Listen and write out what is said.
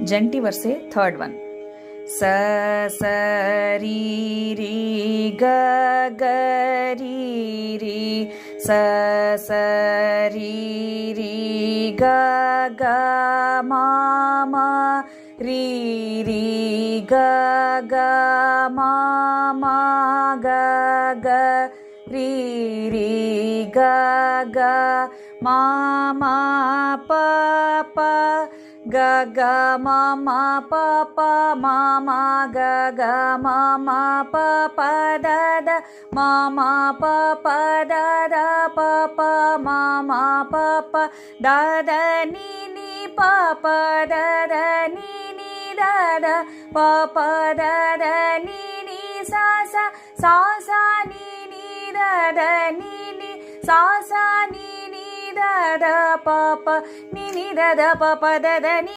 ಜಂಟಿ ವರ್ಸೆ third one. ಸ ಸ ರೀ ರೀ ಗ ಗ ರೀ ರೀ ಸ ಸ ರೀ ರೀ ಗ ಗ ಮ ಮ ರೀ ರೀ ಗ ಗ ಮ ಮ ಗ ಗ ರೀ ರೀ ಗ ಗ ಮ ಮ ಪ ಪ ಗ ಗ ಮ ಮ ಪ ಪ ಮ ಮ ಗ ಗ ಮ ಮ ಪ ಪ ದ ದ ಮ ಮ ಪ ಪ ದ ದ ಪ ಪ ಮ ಮ ಪ ಪ ದ ದ ನೀ ನೀ ಪ ಪ ದ ದ ನೀ ನೀ ದ ದ ಪ ಪ ದ ದ ನೀ ನೀ ಸಾ ಸಾ ಸಾ ಸಾ ನೀ ನೀ ದ ದ ನೀ ನೀ ಸಾ ಸಾ ನೀ ನೀ ದ ದ ಪ ಪ ನೀ ನೀ ದ ದ ಪ ಪ ದ ದ ನೀ